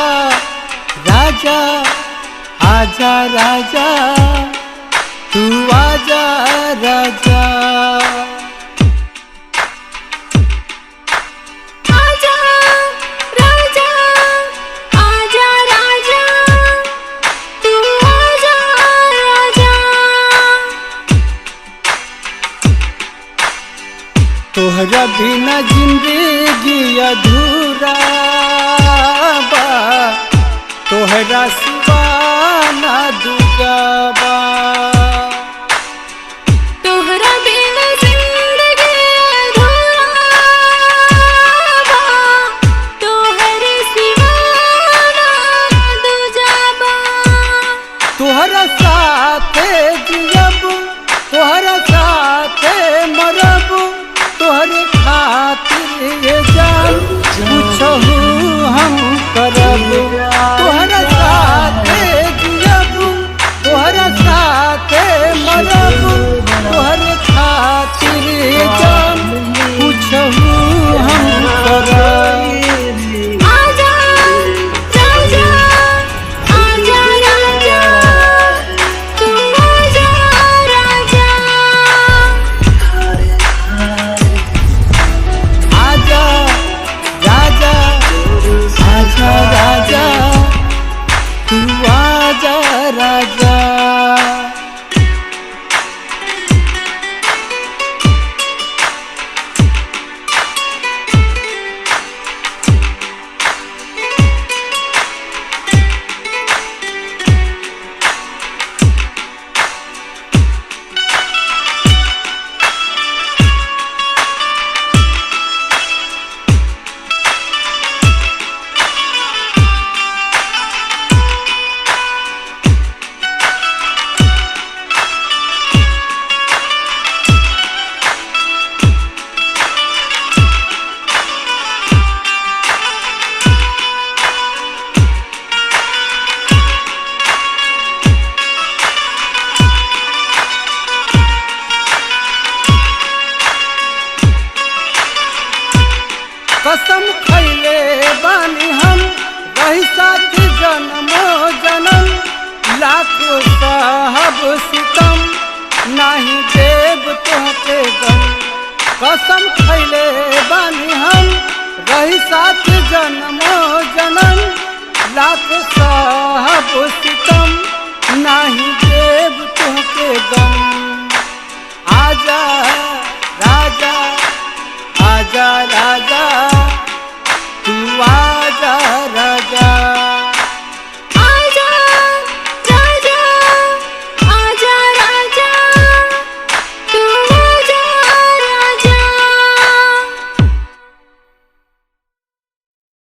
आजा राजा आजा राजा तू आजा राजा। तोहरा बिना जिंदगी अधूरा बा, तोहरा सिवा ना दूजा बा। तोहरा बिना जिंदगी अधूरा बा, तोहरे सिवा ना दूजा बा। तोहरा साथे जियब, तोहरा साथे मरब, तोहरे खातिर ये जान पूछहु हम करब। तोहरा साथे जियब, तोहरा साथे मरब, तोहरे खातिर ये जान पूछहु हम करब। आजा राजा आजा राजा तू आजा राजा। आजा राजा आजा राजा तू आजा राजा। कसम खैले बानी हम रही साथ जन्मो जन्म, लाखों साहब सितम नहीं देव तोहके गम। कसम खैले बानी हम रही साथ जन्मो जन्म, लाखों साहब सितम नहीं देव तोहके गम।